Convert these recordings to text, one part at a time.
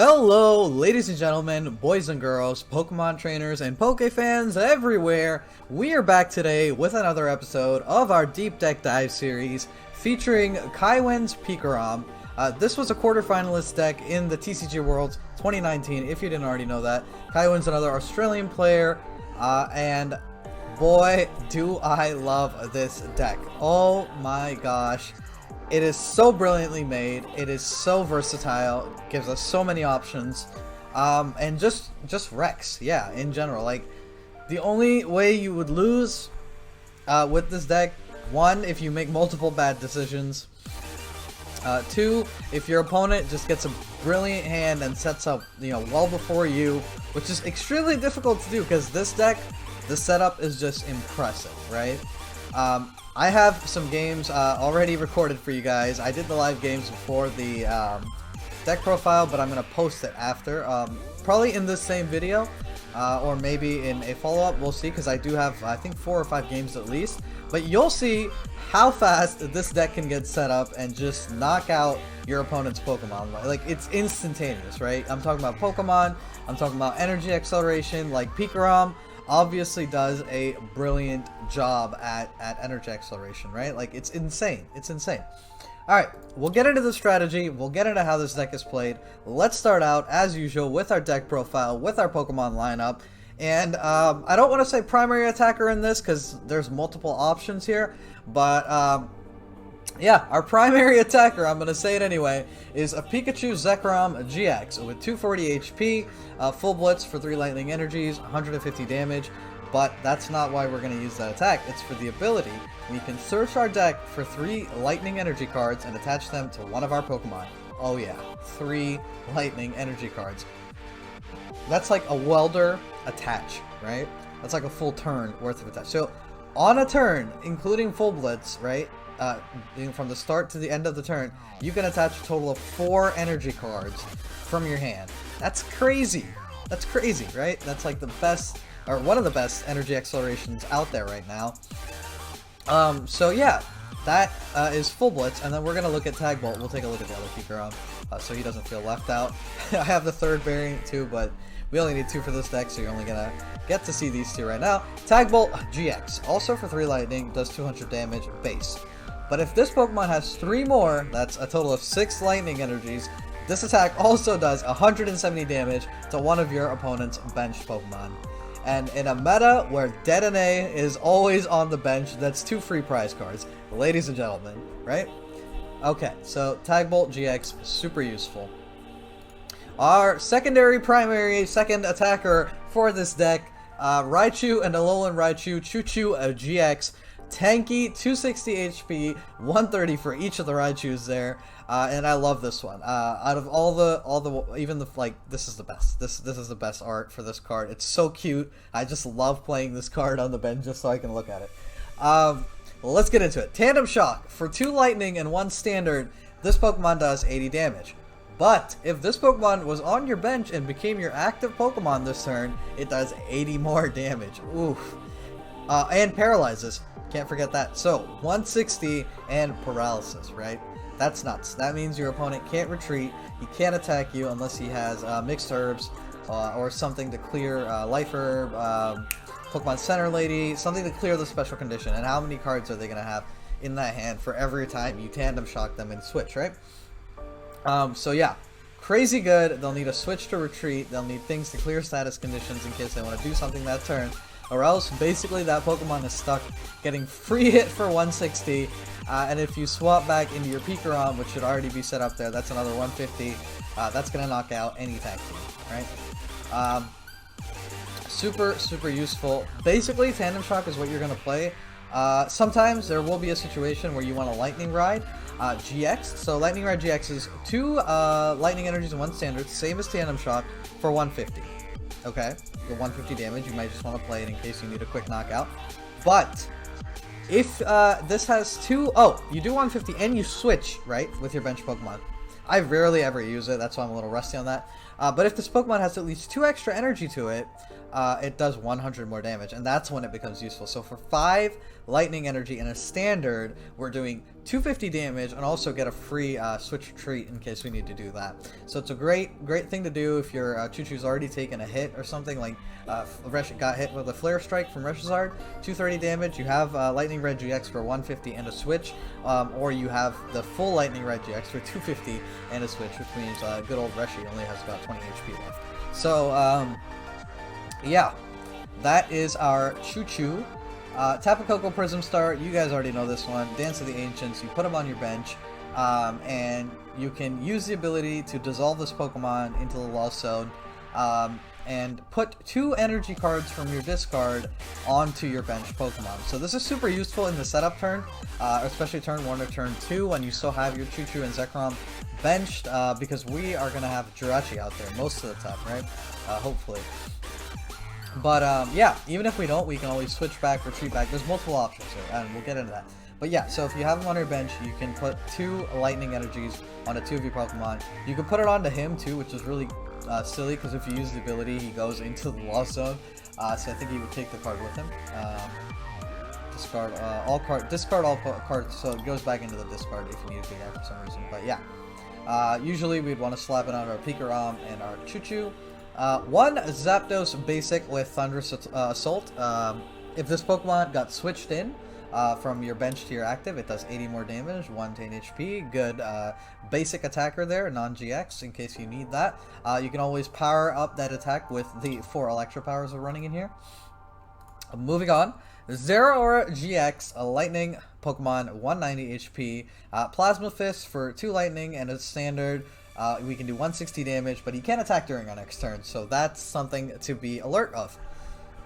Hello, ladies and gentlemen, boys and girls, Pokemon trainers, and Poke fans everywhere. We are back today with another episode of our Deep Deck Dive series featuring Kaiwen's PikaRom. This was a quarterfinalist deck in the TCGO World 2019, if you didn't already know that. Kaiwen's another Australian player, and boy, do I love this deck. Oh my gosh. It is so brilliantly made, it is so versatile, gives us so many options, and just wrecks, yeah, in general. Like, the only way you would lose with this deck, one, if you make multiple bad decisions, two, if your opponent just gets a brilliant hand and sets up, well before you, which is extremely difficult to do, because this deck, the setup is just impressive, right? I have some games already recorded for you guys. I did the live games before the deck profile, but I'm going to post it after. Probably in this same video, or maybe in a follow-up, we'll see, because I do have, I think, 4 or 5 games at least. But you'll see how fast this deck can get set up and just knock out your opponent's Pokemon. Like, it's instantaneous, right? I'm talking about Pokemon, I'm talking about energy acceleration, like PikaRom obviously does a brilliant job at energy acceleration, right? Like, it's insane. It's insane. Alright, we'll get into the strategy, we'll get into how this deck is played. Let's start out, as usual, with our deck profile, with our Pokemon lineup. And I don't want to say primary attacker in this, because there's multiple options here, but yeah, our primary attacker, I'm going to say it anyway, is a Pikachu Zekrom-GX with 240 HP, full blitz for 3 lightning energies, 150 damage, but that's not why we're going to use that attack. It's for the ability. We can search our deck for 3 lightning energy cards and attach them to one of our Pokemon. Oh yeah, 3 lightning energy cards. That's like a welder attach, right? That's like a full turn worth of attach. So on a turn, including full blitz, right? From the start to the end of the turn, you can attach a total of 4 energy cards from your hand. That's crazy. That's crazy, right? That's like the best, or one of the best energy accelerations out there right now. So yeah, that is full blitz, and then we're gonna look at Tag Bolt. We'll take a look at the other PikaRom, so he doesn't feel left out. I have the third variant too, but we only need 2 for this deck, so you're only gonna get to see these 2 right now. Tag Bolt GX, also for 3 lightning, does 200 damage base. But if this Pokemon has 3 more, that's a total of 6 lightning energies, this attack also does 170 damage to one of your opponent's benched Pokemon. And in a meta where Dedenne is always on the bench, that's 2 free prize cards, ladies and gentlemen, right? Okay, so Tag Bolt GX, super useful. Our primary second attacker for this deck, Raichu and Alolan Raichu GX, tanky, 260 HP, 130 for each of the Raichus there, and I love this one. Out of all the, even the, like, this is the best. This is the best art for this card. It's so cute. I just love playing this card on the bench just so I can look at it. Let's get into it. Tandem Shock, for 2 lightning and 1 standard, this Pokemon does 80 damage. But if this Pokemon was on your bench and became your active Pokemon this turn, it does 80 more damage. Oof. And paralyzes. Can't forget that. So, 160 and paralysis, right? That's nuts. That means your opponent can't retreat. He can't attack you unless he has mixed herbs or something to clear Life Herb, Pokemon Center Lady, something to clear the special condition. And how many cards are they going to have in that hand for every time you Tandem Shock them and switch, right? So yeah, crazy good. They'll need a switch to retreat. They'll need things to clear status conditions in case they want to do something that turn. Or else, basically, that Pokemon is stuck getting free hit for 160. And if you swap back into your PikaRom, which should already be set up there, that's another 150. That's going to knock out any tag team, right? Super useful. Basically, Tandem Shock is what you're going to play. Sometimes there will be a situation where you want a Lightning Ride GX. So Lightning Ride GX is 2 lightning energies and 1 standard, same as Tandem Shock, for 150. Okay, the 150 damage, you might just want to play it in case you need a quick knockout. But if this has 2, you do 150 and you switch, right, with your bench Pokemon. I rarely ever use it, that's why I'm a little rusty on that. But if this Pokemon has at least 2 extra energy to it, it does 100 more damage, and that's when it becomes useful. So for 5 lightning energy and a standard, we're doing 250 damage and also get a free switch retreat in case we need to do that. So it's a great thing to do if your Choo-Choo's already taken a hit or something, like got hit with a Flare Strike from Reshizard, 230 damage, you have Lightning Red GX for 150 and a switch, or you have the full Lightning Red GX for 250 and a switch, which means good old Reshi only has about 20 HP left. So, yeah, that is our Choo-Choo. Tapu Koko Prism Star, you guys already know this one. Dance of the Ancients, you put them on your bench, and you can use the ability to dissolve this Pokemon into the Lost Zone, and put 2 energy cards from your discard onto your bench Pokemon. So this is super useful in the setup turn, especially turn 1 or turn 2 when you still have your Choo-Choo and Zekrom benched, because we are going to have Jirachi out there most of the time, right? Hopefully. But yeah, even if we don't, we can always switch back, retreat back. There's multiple options here, and we'll get into that. But yeah, so if you have him on your bench, you can put 2 lightning energies onto 2 of your Pokemon. You can put it onto him too, which is really silly, because if you use the ability, he goes into the Lost Zone. So I think he would take the card with him. Discard all cards, so it goes back into the discard if you need to do that for some reason. But yeah, usually we'd want to slap it on our PikaRom and our Choo-Choo. 1 Zapdos basic with Thunderous Assault. If this Pokemon got switched in from your bench to your active, it does 80 more damage, 110 HP. Good basic attacker there, non-GX, in case you need that. You can always power up that attack with the 4 Electropowers we're running in here. Moving on, Zeraora-GX, a lightning Pokemon, 190 HP. Plasma Fist for 2 lightning and a standard. We can do 160 damage, but he can't attack during our next turn, so that's something to be alert of.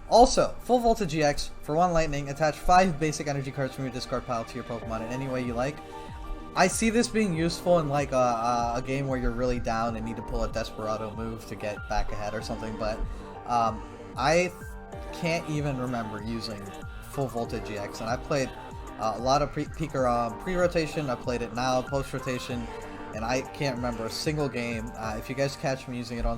Also, Full Voltage GX for 1 lightning, attach 5 basic energy cards from your discard pile to your Pokemon in any way you like. I see this being useful in like a game where you're really down and need to pull a Desperado move to get back ahead or something, but I can't even remember using Full Voltage GX, and I played a lot of PikaRom pre-rotation, I played it now post-rotation, and I can't remember a single game. If you guys catch me using it on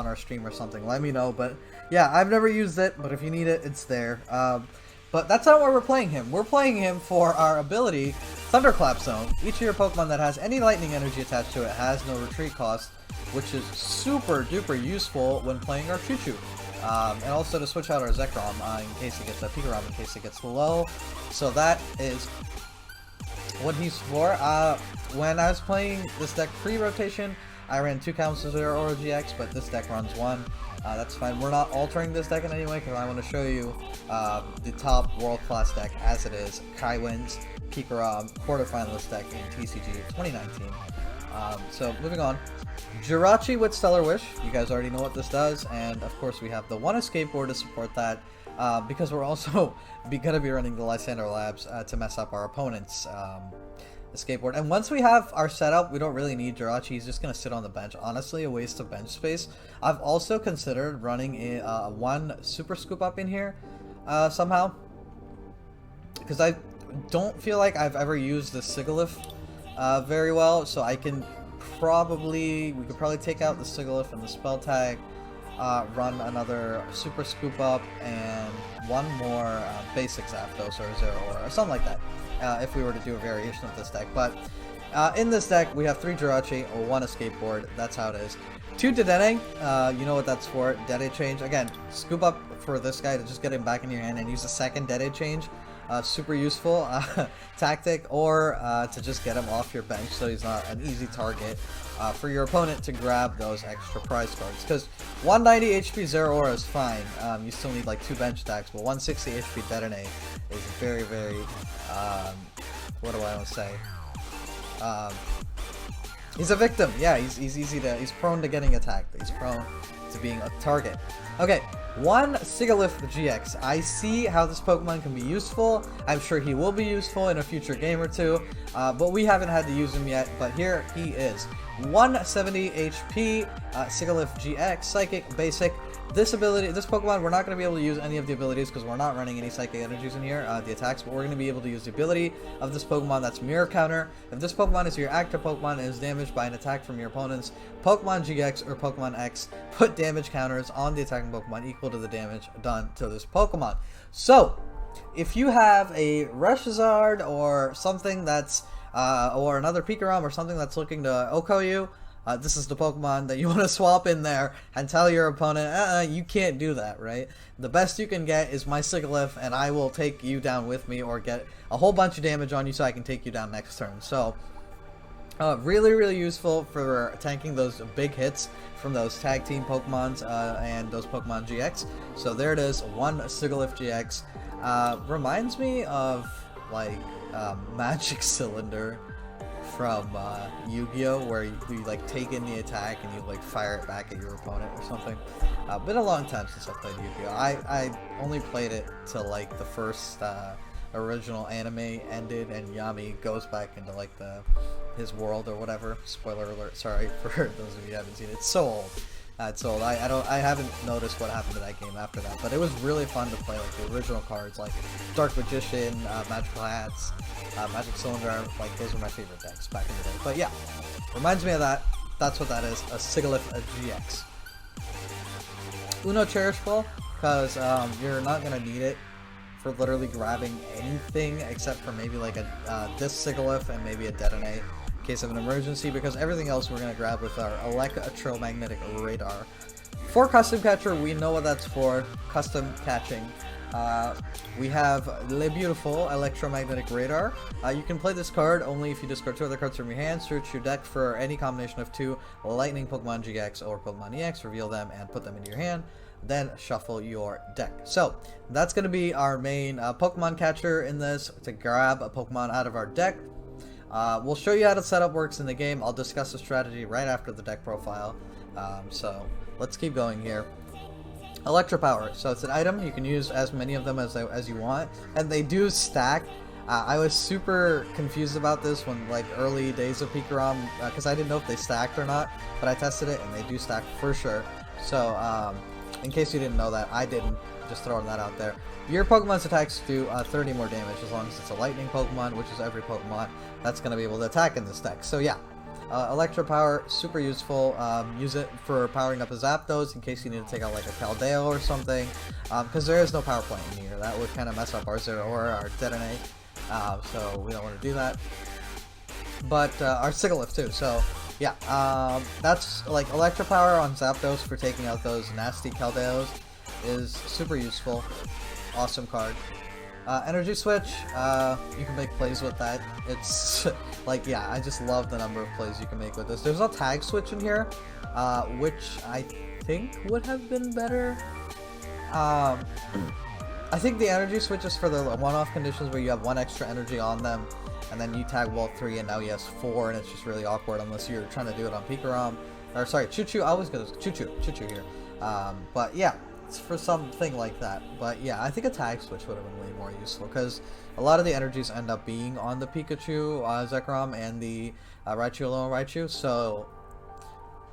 our stream or something, let me know. But yeah, I've never used it, but if you need it, it's there. But that's not where we're playing him. We're playing him for our ability, Thunderclap Zone. Each of your Pokemon that has any lightning energy attached to it has no retreat cost, which is super duper useful when playing our Choo-Choo. And also to switch out our Zekrom in case it gets a PikaRom, in case it gets low. So that is what he's for. When I was playing this deck pre-rotation, I ran 2 counts of Zeraora-GX, but this deck runs 1. That's fine. We're not altering this deck in any way, because I want to show you the top world-class deck as it is. Kaiwen's PikaRom quarterfinalist deck in TCG 2019. So moving on. Jirachi with Stellar Wish. You guys already know what this does, and of course we have the 1 escape board to support that. Because we're also going to be running the Lysandre Labs to mess up our opponent's escape board. And once we have our setup, we don't really need Jirachi. He's just going to sit on the bench. Honestly, a waste of bench space. I've also considered running a 1 Super Scoop Up in here somehow, because I don't feel like I've ever used the Sigilyph very well. So we could probably take out the Sigilyph and the Spell Tag. Run another Super Scoop Up and 1 more basic Zapdos or Zeraora or something like that, if we were to do a variation of this deck. But in this deck, we have 3 Jirachi or 1 escape board. That's how it is. 2 Dedenne, you know what that's for. Dedenne change. Again, scoop up for this guy to just get him back in your hand and use a second Dedenne change. Super useful tactic, or to just get him off your bench so he's not an easy target for your opponent to grab those extra prize cards. Because 190 HP Zeraora is fine, you still need like 2 bench attacks, but 160 HP Dedenne is very, very, what do I want to say? He's a victim. Yeah, he's prone to getting attacked. He's prone to being a target. Okay, 1 Sigilyph-GX. I see how this Pokemon can be useful. I'm sure he will be useful in a future game or 2, but we haven't had to use him yet, but here he is. 170 HP, Sigilyph-GX, Psychic, Basic, This Pokemon, we're not going to be able to use any of the abilities because we're not running any Psychic Energies in here, the attacks, but we're going to be able to use the ability of this Pokemon, that's Mirror Counter. If this Pokemon is your active Pokemon and is damaged by an attack from your opponent's Pokemon GX or Pokemon X, put damage counters on the attacking Pokemon equal to the damage done to this Pokemon. So, if you have a Reshizard or something that's, or another PikaRom or something that's looking to OHKO you, this is the Pokemon that you want to swap in there and tell your opponent, you can't do that, right? The best you can get is my Sigilyph, and I will take you down with me or get a whole bunch of damage on you so I can take you down next turn. So, really, really useful for tanking those big hits from those tag team Pokemons and those Pokemon GX. So there it is, one Sigilyph-GX. Reminds me of, like, Magic Cylinder from Yu-Gi-Oh, where you like take in the attack and you like fire it back at your opponent or something. Been a long time since I played Yu-Gi-Oh. I only played it till like the first original anime ended and Yami goes back into like his world or whatever. Spoiler alert, sorry for those of you who haven't seen it. It's so old. It's old. I haven't noticed what happened to that game after that, but it was really fun to play like the original cards, like Dark Magician, Magical Hats, Magic Cylinder. Like those were my favorite decks back in the day. But yeah, reminds me of that. That's what that is, a Sigilyph-GX. Uno Cherish Ball, because you're not gonna need it for literally grabbing anything except for maybe like this Sigilyph and maybe a Dedenne in case of an emergency, because everything else we're going to grab with our electromagnetic radar. For custom catcher, we know what that's for, custom catching. We have Le Beautiful electromagnetic radar. You can play this card only if you discard 2 other cards from your hand, search your deck for any combination of 2 lightning Pokemon GX or Pokemon EX, reveal them and put them into your hand, then shuffle your deck. So that's going to be our main Pokemon catcher in this, to grab a Pokemon out of our deck. We'll show you how the setup works in the game. I'll discuss the strategy right after the deck profile. So let's keep going here. Electropower. So it's an item. You can use as many of them as you want, and they do stack. I was super confused about this when like early days of PikaRom, because I didn't know if they stacked or not, but I tested it and they do stack for sure. So in case you didn't know that, I didn't. Just throwing that out there. Your Pokemon's attacks do 30 more damage as long as it's a lightning Pokemon, which is every Pokemon that's going to be able to attack in this deck. So yeah, Electropower, super useful. Use it for powering up a Zapdos in case you need to take out like a Caldeo or something, because there is no power plant in here. That would kind of mess up our Zeraora, our Dedenne, so we don't want to do that. But our Sigilyph too, so yeah, that's like Electropower on Zapdos for taking out those nasty Caldeos is super useful. Awesome card. Energy Switch, you can make plays with that. It's like, yeah, I just love the number of plays you can make with this. There's a tag switch in here, which I think would have been better. I think the energy switch is for the one-off conditions where you have 1 extra energy on them, and then you tag Wall 3 and now he has 4, and it's just really awkward unless you're trying to do it on PikaRom. Or sorry, Choo-Choo, I always go to Choo-Choo here. But yeah, it's for something like that. But yeah, I think a tag switch would have been way more useful, because a lot of the energies end up being on the Pikachu Zekrom and the Raichu Alolan Raichu, so...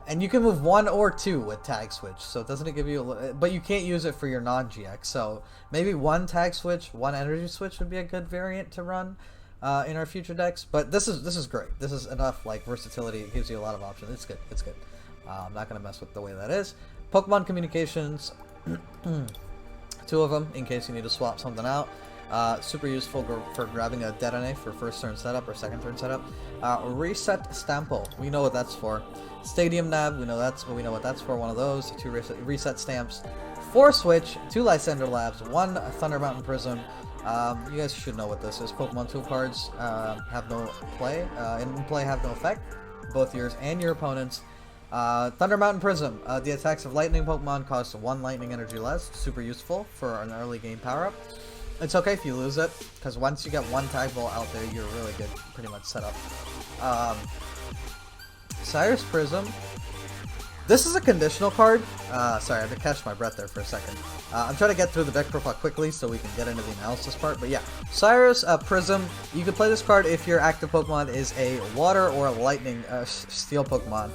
And you can move 1 or 2 with tag switch, so doesn't it give you a... But you can't use it for your non-GX, so maybe 1 tag switch, 1 energy switch would be a good variant to run in our future decks. But this is great. This is enough like versatility. It gives you a lot of options. It's good. It's good. I'm not gonna mess with the way that is. Pokemon communications, 2 of them in case you need to swap something out. Super useful for grabbing a Dedenne for first turn setup or second turn setup. Reset Stample, we know what that's for. Stadium Nab, we know what that's for. 1 of those, 2 reset stamps, 4 Switch, 2 Lysandre Labs, 1 Thunder Mountain Prism. You guys should know what this is. Pokemon tool cards have no play, in play have no effect. Both yours and your opponent's. Thunder Mountain Prism. The attacks of lightning Pokemon cost 1 lightning energy less. Super useful for an early game power up. It's okay if you lose it, because once you get 1 tag ball out there, you're really good, pretty much set up. Cyrus Prism. This is a conditional card. Sorry, I had to catch my breath there for a second. I'm trying to get through the deck profile quickly so we can get into the analysis part. But yeah, Cyrus Prism. You can play this card if your active Pokemon is a water or a lightning steel Pokemon.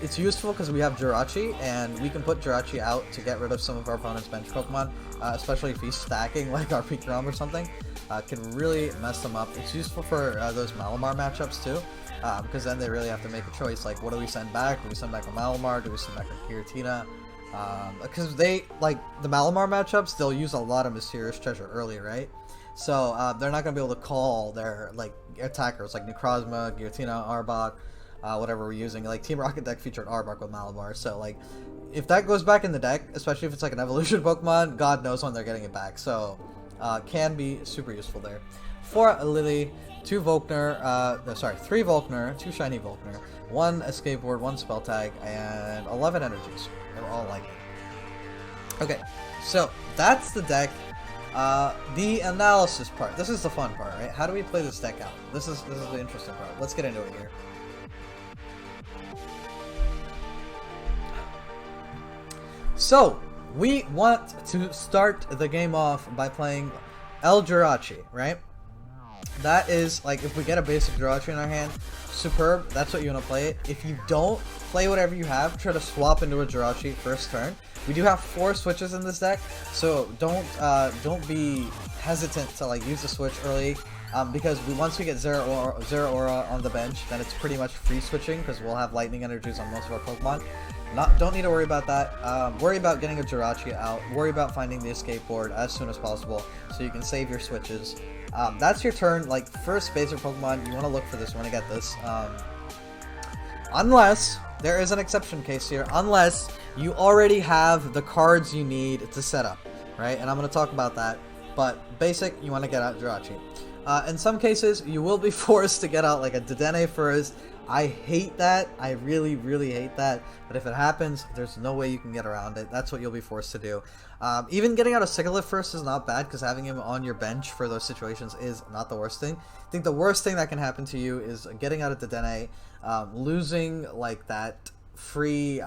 It's useful because we have Jirachi, and we can put Jirachi out to get rid of some of our opponent's bench Pokemon, especially if he's stacking like our PikaRom or something. Can really mess them up. It's useful for those Malamar matchups too, because then they really have to make a choice, like what do we send back? Do we send back a Malamar? Do we send back a Giratina? Because they, like, the Malamar matchups, they'll use a lot of Mysterious Treasure early, right? So they're not going to be able to call their, like, attackers, like Necrozma, Giratina, Arbok, whatever we're using. Like, Team Rocket deck featured Arbok with Malamar, so, like, if that goes back in the deck, especially if it's, like, an evolution Pokemon, God knows when they're getting it back, so can be super useful there. For Lillie, 3 Volkner, 2 Shiny Volkner, 1 Escape Word, 1 Spell Tag, and 11 Energies. They're all like it. Okay, so that's the deck. The analysis part. This is the fun part, right? How do we play this deck out? This is the interesting part. Let's get into it here. So we want to start the game off by playing El Jirachi, right? That is, like, if we get a basic Jirachi in our hand, superb, that's what you want to play it. If you don't, play whatever you have, try to swap into a Jirachi first turn. We do have 4 switches in this deck, so don't be hesitant to, like, use the switch early, because once we get Zeraora on the bench, then it's pretty much free switching, because we'll have lightning energies on most of our Pokemon. Don't need to worry about that. Worry about getting a Jirachi out. Worry about finding the escape board as soon as possible, so you can save your switches. That's your turn. Like, first basic Pokemon, you want to look for this, you want to get this. Unless, there is an exception case here, unless you already have the cards you need to set up, right? And I'm going to talk about that, but basic, you want to get out Jirachi. In some cases, you will be forced to get out like a Dedenne first. I hate that. I really, really hate that. But if it happens, there's no way you can get around it. That's what you'll be forced to do. Even getting out a Sigilyph first is not bad, because having him on your bench for those situations is not the worst thing. I think the worst thing that can happen to you is getting out of Dedenne, losing like that free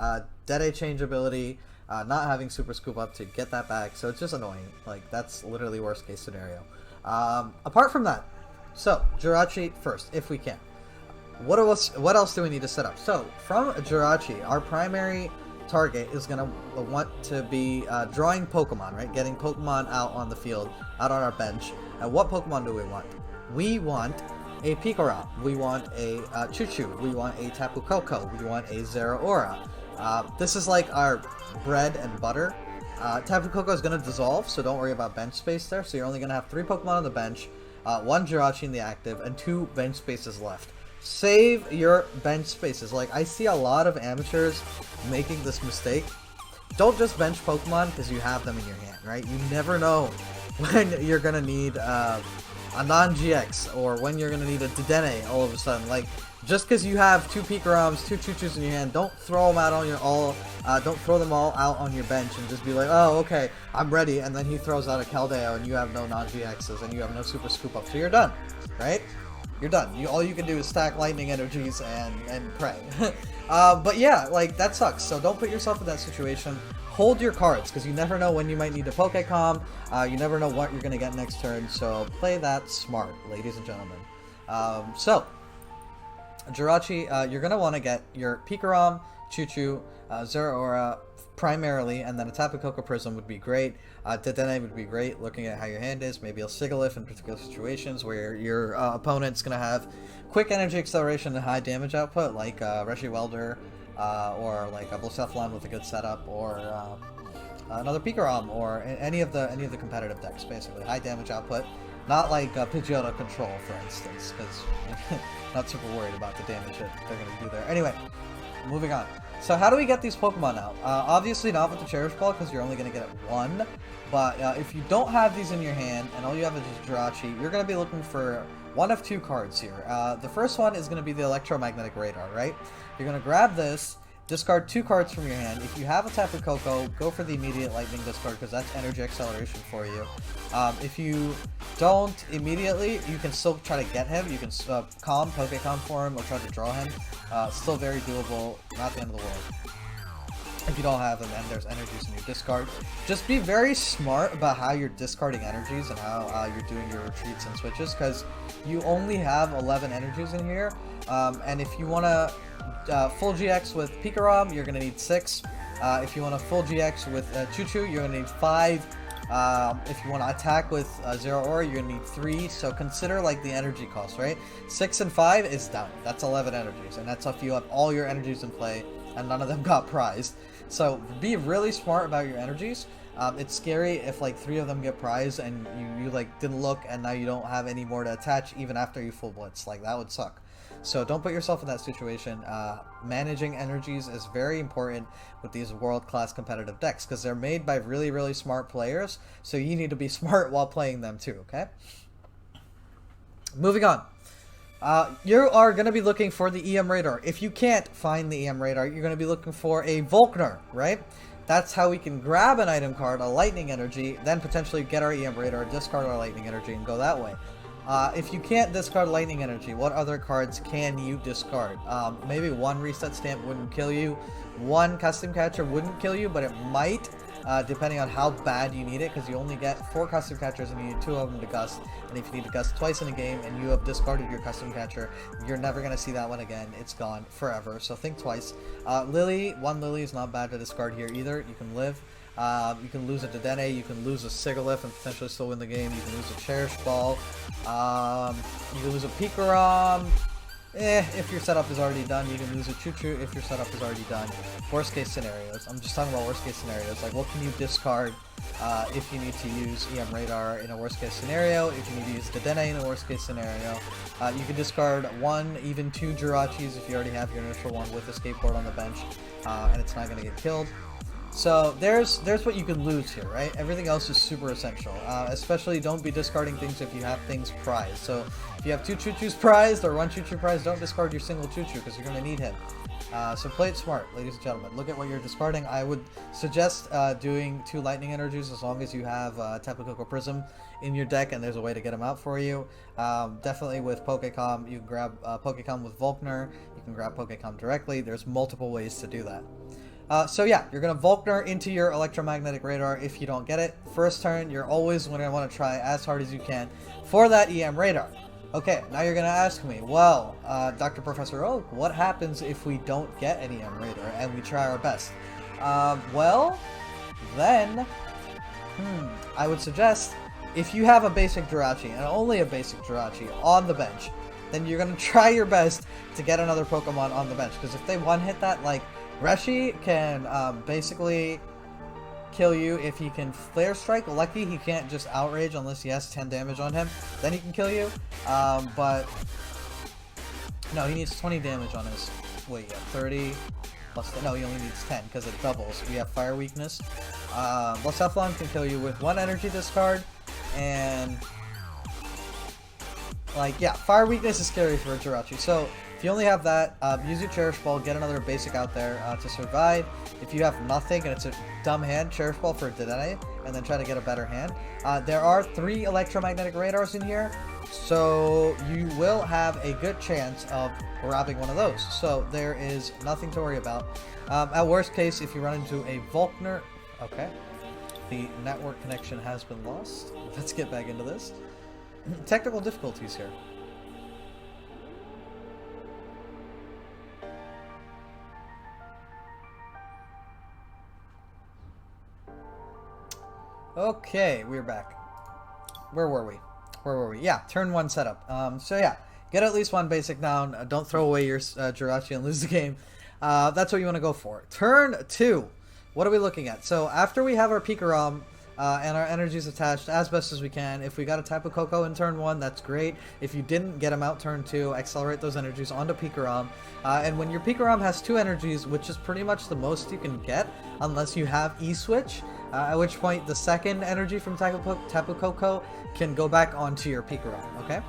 Dedenne change ability, not having Super Scoop Up to get that back. So it's just annoying. Like, that's literally worst case scenario. Apart from that, so Jirachi first, if we can. What else do we need to set up? So, from Jirachi, our primary target is going to want to be drawing Pokemon, right? Getting Pokemon out on the field, out on our bench. And what Pokemon do we want? We want a PikaRom. We want a Choo-Choo. We want a Tapu Koko. We want a Zeraora. This is like our bread and butter. Tapu Koko is going to dissolve, so don't worry about bench space there. So you're only going to have 3 Pokemon on the bench, 1 Jirachi in the active, and 2 bench spaces left. Save your bench spaces. Like, I see a lot of amateurs making this mistake. Don't just bench Pokemon because you have them in your hand, right? You never know when you're going to need a non-GX, or when you're going to need a Dedenne all of a sudden. Like, just because you have 2 PikaRoms, 2 Choo-Choos in your hand, don't throw them out on your don't throw them all out on your bench and just be like, oh, okay, I'm ready, and then he throws out a Keldeo and you have no non-GXs and you have no Super Scoop Up, so you're done, right? You're done. All you can do is stack lightning energies and pray. But yeah, like, that sucks. So don't put yourself in that situation. Hold your cards, because you never know when you might need a Pokécom. You never know what you're going to get next turn. So play that smart, ladies and gentlemen. So, Jirachi, you're going to want to get your PikaRom, Choo-Choo, Zeraora, primarily, and then a Tapu Koko Prism would be great. Dedenne would be great, looking at how your hand is. Maybe a Sigilyph in particular situations where your opponent's going to have quick energy acceleration and high damage output, like Raichu Welder, or like a Blacephalon with a good setup, or another PikaRom, or any of the competitive decks, basically. High damage output. Not like Pidgeotto Control, for instance, because not super worried about the damage that they're going to do there. Anyway, moving on. So how do we get these Pokemon out? Obviously not with the Cherish Ball, because you're only going to get it 1. But if you don't have these in your hand, and all you have is just Jirachi, you're going to be looking for one of 2 cards here. The first one is going to be the Electromagnetic Radar, right? You're going to grab this, discard 2 cards from your hand. If you have a Tapu Koko, go for the immediate Lightning discard, because that's energy acceleration for you. If you don't immediately, you can still try to get him. You can Pokécom for him, or try to draw him. Still very doable, not the end of the world. If you don't have them, then there's energies in your discard. Just be very smart about how you're discarding energies and how you're doing your retreats and switches, because you only have 11 energies in here. And if you want to full GX with PikaRom, you're going to need 6. If you want to full GX with Choo-Choo, you're going to need 5. If you want to attack with Zeraora, you're going to need 3. So consider like the energy cost, right? 6 and 5 is done. That's 11 energies. And that's if you have all your energies in play and none of them got prized. So be really smart about your energies. It's scary if like 3 of them get prized and you like didn't look and now you don't have any more to attach even after you full blitz. Like that would suck. So don't put yourself in that situation. Managing energies is very important with these world-class competitive decks because they're made by really, really smart players. So you need to be smart while playing them too, okay? Moving on. You are going to be looking for the EM Radar. If you can't find the EM Radar, you're going to be looking for a Volkner, right? That's how we can grab an item card, a Lightning Energy, then potentially get our EM Radar, discard our Lightning Energy, and go that way. If you can't discard Lightning Energy, what other cards can you discard? Maybe 1 Reset Stamp wouldn't kill you, 1 Custom Catcher wouldn't kill you, but it might, depending on how bad you need it, because you only get 4 Custom Catchers and you need 2 of them to Gust, and if you need to Gust twice in a game and you have discarded your Custom Catcher, you're never going to see that one again. It's gone forever, so think twice. Lillie, 1 Lillie is not bad to discard here either. You can live. You can lose a Dedenne, you can lose a Sigilyph and potentially still win the game, you can lose a Cherish Ball, you can lose a PikaRom, if your setup is already done. You can lose a Choo-Choo if your setup is already done. Worst case scenarios, I'm just talking about worst case scenarios, like what can you discard if you need to use EM Radar in a worst case scenario, if you need to use Dedenne in a worst case scenario. You can discard 1, even 2 Jirachis if you already have your initial one with a skateboard on the bench, and it's not going to get killed. So there's what you can lose here, right? Everything else is super essential. Especially don't be discarding things if you have things prized. So if you have 2 Choo-Choos prized or 1 Choo-Choo prized, don't discard your single Choo-Choo because you're going to need him. So play it smart, ladies and gentlemen. Look at what you're discarding. I would suggest doing 2 Lightning Energies as long as you have Tapu Koko Prism in your deck and there's a way to get them out for you. Definitely with Pokecom, you can grab Pokecom with Volkner. You can grab Pokecom directly. There's multiple ways to do that. So yeah, you're going to Volkner into your Electromagnetic Radar if you don't get it. First turn, you're always going to want to try as hard as you can for that EM Radar. Okay, now you're going to ask me, well, Dr. Professor Oak, what happens if we don't get an EM Radar and we try our best? Well, then, I would suggest, if you have a basic Jirachi, and only a basic Jirachi, on the bench, then you're going to try your best to get another Pokemon on the bench. Because if they one-hit that, like, Reshi can basically kill you if he can Flare Strike. Lucky he can't just Outrage unless he has 10 damage on him. Then he can kill you. But no, he needs 20 damage on his. Wait, yeah, 30 plus. No, he only needs 10 because it doubles. We have Fire Weakness. Lysandre can kill you with 1 energy discard, and like yeah, Fire Weakness is scary for a Jirachi. So if you only have that, use your Cherish Ball, get another basic out there to survive. If you have nothing and it's a dumb hand, Cherish Ball for Dedenne, and then try to get a better hand. There are 3 Electromagnetic Radars in here, so you will have a good chance of grabbing one of those. So there is nothing to worry about. At worst case, if you run into a Volkner, okay, the network connection has been lost. Let's get back into this. Technical difficulties here. Okay, we're back. Where were we? Yeah, turn 1 setup. So yeah, get at least 1 basic down. Don't throw away your Jirachi and lose the game. That's what you want to go for. Turn 2. What are we looking at? So after we have our PikaRom and our energies attached as best as we can, if we got a Tapu Koko in turn 1, that's great. If you didn't get him out turn 2, accelerate those energies onto PikaRom. And when your PikaRom has 2 energies, which is pretty much the most you can get, unless you have E-Switch, at which point the second energy from Tapu Koko can go back onto your PikaRom, okay?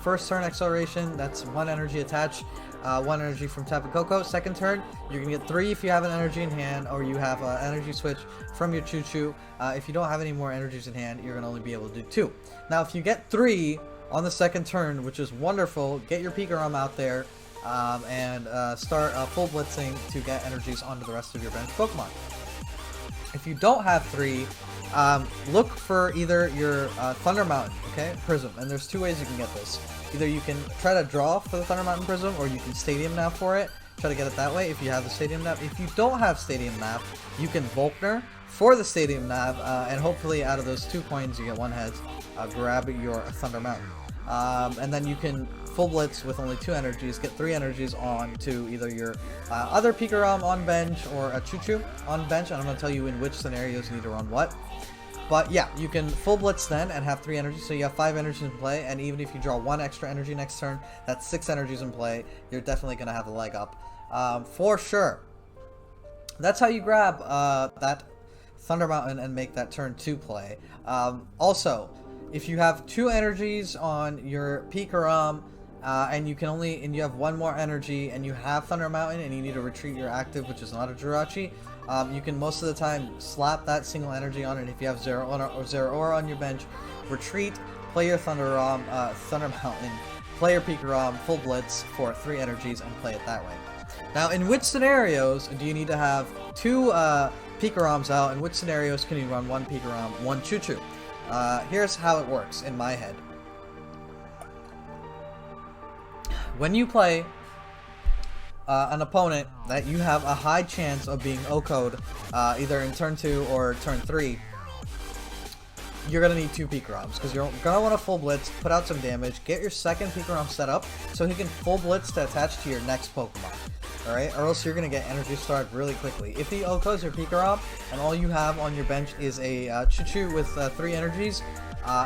First turn acceleration, that's 1 energy attached, 1 energy from Tapu Koko. Second turn, you're going to get 3 if you have an energy in hand, or you have an energy switch from your Choo-Choo. If you don't have any more energies in hand, you're going to only be able to do 2. Now, if you get 3 on the second turn, which is wonderful, get your PikaRom out there, and start full blitzing to get energies onto the rest of your bench Pokemon. If you don't have 3, look for either your Thunder Mountain, okay, Prism, and there's 2 ways you can get this. Either you can try to draw for the Thunder Mountain Prism, or you can Stadium Nap for it. Try to get it that way if you have the Stadium Nap. If you don't have Stadium Nap, you can Volkner for the Stadium Nap, and hopefully out of those 2 coins you get 1 heads, grab your Thunder Mountain. And then you can full blitz with only 2 energies, get 3 energies on to either your other PikaRom on bench or a Choo-Choo on bench, and I'm going to tell you in which scenarios you need to run what. But yeah, you can full blitz then and have 3 energies, so you have 5 energies in play, and even if you draw 1 extra energy next turn, that's 6 energies in play. You're definitely going to have a leg up, for sure. That's how you grab that Thunder Mountain and make that turn 2 play. Also, if you have 2 energies on your PikaRom, and you have 1 more energy, and you have Thunder Mountain, and you need to retreat your active, which is not a Jirachi, you can most of the time slap that single energy on it. If you have Zeraora on your bench, retreat, play your Thunder Mountain, play your PikaRom, full blitz for 3 energies, and play it that way. Now, in which scenarios do you need to have 2 PikaRoms out, and which scenarios can you run 1 PikaRom, 1 Choo-Choo? Here's how it works in my head. When you play an opponent that you have a high chance of being OHKO'd either in turn 2 or turn 3, you're going to need 2 PikaRoms, because you're going to want to full blitz, put out some damage, get your second PikaRom set up so he can full blitz to attach to your next Pokemon. Alright, or else you're going to get energy starved really quickly. If he OHKOs your PikaRom and all you have on your bench is a Choo-Choo with 3 energies,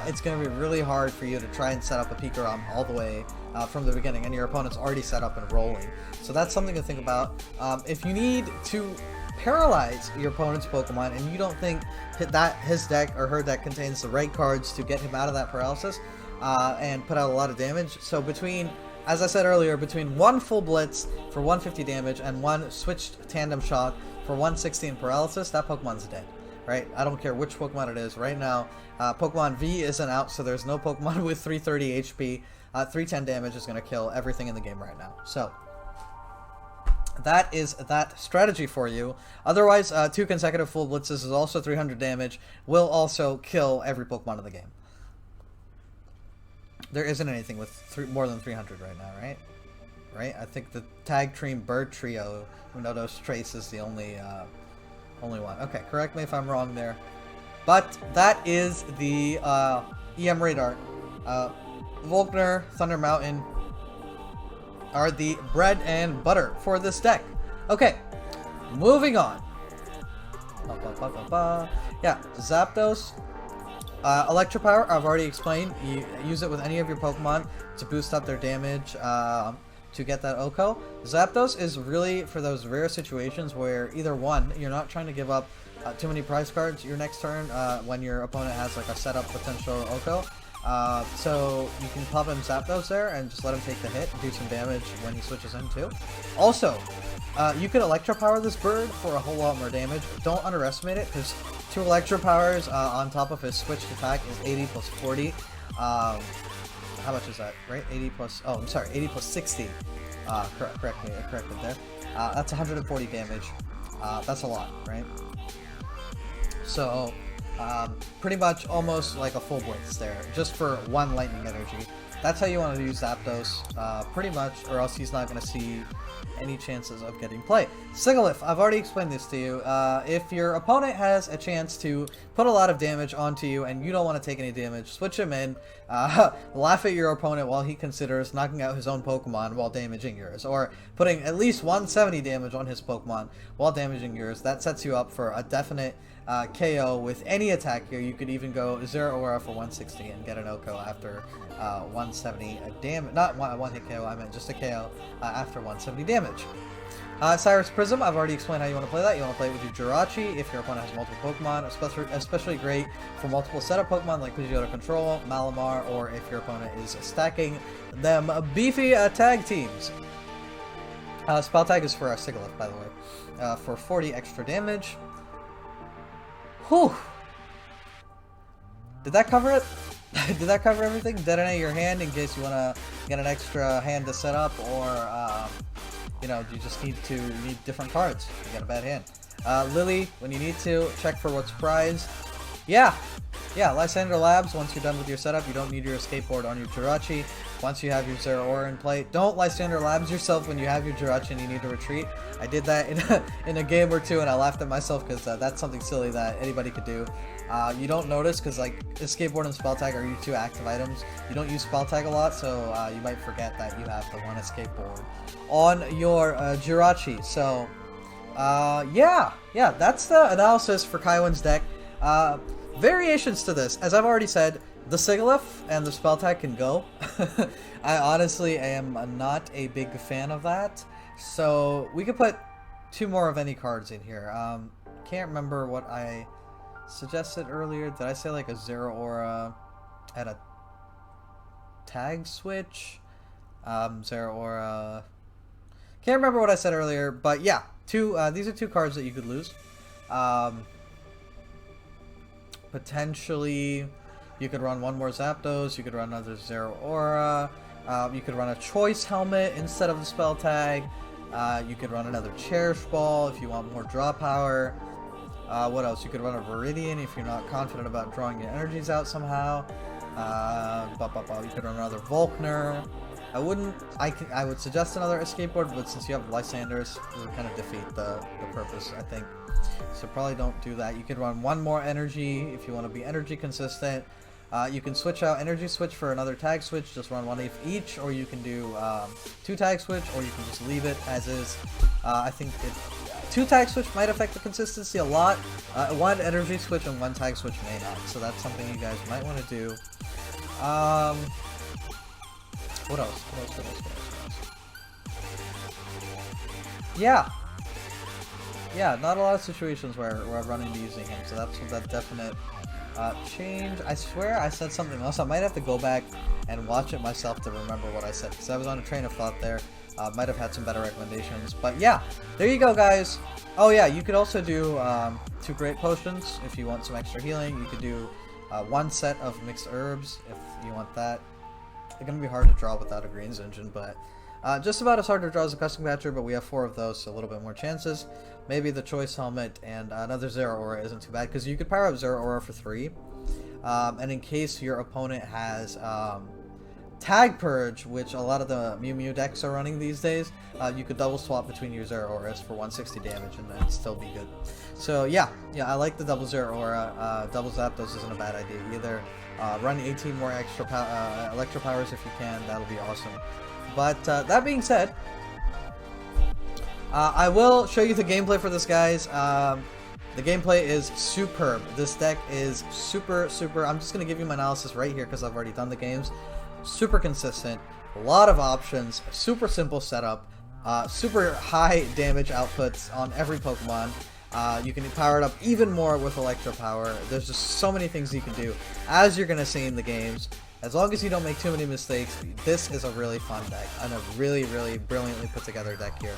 it's going to be really hard for you to try and set up a PikaRom all the way from the beginning, and your opponent's already set up and rolling. So that's something to think about. If you need to paralyze your opponent's Pokemon and you don't think that his deck or her deck contains the right cards to get him out of that paralysis and put out a lot of damage, so between, as I said earlier, between 1 full blitz for 150 damage and 1 switched tandem shock for 160 in paralysis, that Pokemon's dead. Right? I don't care which Pokemon it is. Right now, Pokemon V isn't out, so there's no Pokemon with 330 HP. 310 damage is going to kill everything in the game right now. So, that is that strategy for you. Otherwise, 2 consecutive full blitzes is also 300 damage. Will also kill every Pokemon in the game. There isn't anything with more than 300 right now, right? Right? I think the Tag Team Bird Trio, Unodo's Trace, is the only one. Okay, correct me if I'm wrong there. But that is the EM Radar. Volkner, Thunder Mountain are the bread and butter for this deck. Okay, moving on. Yeah, Zapdos. Electropower, I've already explained. You use it with any of your Pokemon to boost up their damage to get that OHKO. Zapdos is really for those rare situations where either one, you're not trying to give up too many prize cards your next turn when your opponent has like a setup potential OHKO. So you can pop him Zapdos there and just let him take the hit and do some damage when he switches in too. Also, you could Electropower this bird for a whole lot more damage. Don't underestimate it, because 2 Electropowers on top of his switched attack is 80 plus 40. How much is that, right? 80 plus, oh, I'm sorry, 80 plus 60. Corrected there. That's 140 damage. That's a lot, right? So, pretty much almost like a full blitz there, just for 1 lightning energy. That's how you want to use Zapdos, pretty much, or else he's not going to see any chances of getting play. Sigilyph, I've already explained this to you. If your opponent has a chance to put a lot of damage onto you and you don't want to take any damage, switch him in, laugh at your opponent while he considers knocking out his own Pokemon while damaging yours, or putting at least 170 damage on his Pokemon while damaging yours. That sets you up for a definite KO with any attack here. You could even go Zeraora for 160 and get an OHKO after 170 damage. Not one hit KO, I meant just a KO after 170 damage. Cyrus Prism, I've already explained how you want to play that. You want to play it with your Jirachi if your opponent has multiple Pokemon, especially great for multiple setup Pokemon like Pidgeotto Control, Malamar, or if your opponent is stacking them beefy tag teams. Spell Tag is for our Sigilyph, by the way, for 40 extra damage. Whew! Did that cover it? Did that cover everything? Detonate your hand in case you want to get an extra hand to set up, or you know, you just need different cards. You got a bad hand. Lillie, when you need to, check for what's prized. Yeah, Lysandre Labs, once you're done with your setup, you don't need your escape board on your Jirachi. Once you have your Zeraora in play, don't Lysandre Labs yourself when you have your Jirachi and you need to retreat. I did that in a game or two, and I laughed at myself because that's something silly that anybody could do. You don't notice because, like, escape board and spell tag are your two active items. You don't use spell tag a lot, so you might forget that you have the one escape board on your Jirachi. So, yeah, that's the analysis for Kaiwen's deck. Variations to this, as I've already said, the Sigilyph and the spell tag can go. I honestly am not a big fan of that. So we could put 2 more of any cards in here. Can't remember what I suggested earlier. Did I say like a Zeraora at a tag switch? Zeraora. Can't remember what I said earlier, but yeah, these are 2 cards that you could lose. Potentially, you could run one more Zapdos, you could run another Zeraora, you could run a Choice Helmet instead of the spell tag, you could run another Cherish Ball if you want more draw power. What else? You could run a Viridian if you're not confident about drawing your energies out somehow. You could run another Volkner. I would suggest another escape board, but since you have Lysandres, it would kind of defeat the purpose, I think. So probably don't do that. You could run one more energy if you want to be energy consistent. You can switch out energy switch for another tag switch, just run 1 each, or you can do 2 tag switch, or you can just leave it as is. I think 2 tag switch might affect the consistency a lot. 1 energy switch and 1 tag switch may not, so that's something you guys might want to do. What else? Yeah, not a lot of situations where I run into using him, so that's that definite change. I swear I said something else. I might have to go back and watch it myself to remember what I said, because I was on a train of thought there. Might have had some better recommendations, but yeah, there you go, guys. Oh yeah, you could also do 2 great potions if you want some extra healing. You could do 1 set of mixed herbs if you want that. It's gonna be hard to draw without a greens engine, but just about as hard to draw as a custom catcher, but we have 4 of those, so a little bit more chances. Maybe the Choice Helmet and another Zeraora isn't too bad, because you could power up Zeraora for 3. And in case your opponent has Tag Purge, which a lot of the Mew Mew decks are running these days, you could double swap between your Zeraoras for 160 damage and then still be good. So yeah, I like the double Zeraora. Double Zapdos isn't a bad idea either. Run 18 more extra Electropowers if you can, that'll be awesome. But that being said, I will show you the gameplay for this, guys. The gameplay is superb. This deck is super, I'm just going to give you my analysis right here because I've already done the games. Super consistent, a lot of options, super simple setup, super high damage outputs on every Pokemon. You can power it up even more with Electropower. There's just so many things you can do, as you're going to see in the games. As long as you don't make too many mistakes, this is a really fun deck, and a really brilliantly put together deck here.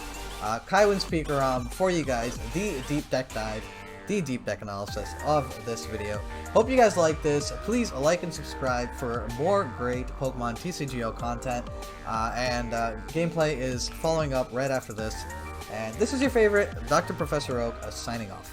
Kaiwen's PikaRom for you guys, the deep deck dive, the deep deck analysis of this video. Hope you guys like this. Please like and subscribe for more great Pokemon TCGO content, and gameplay is following up right after this. And this is your favorite Dr. Professor Oak signing off.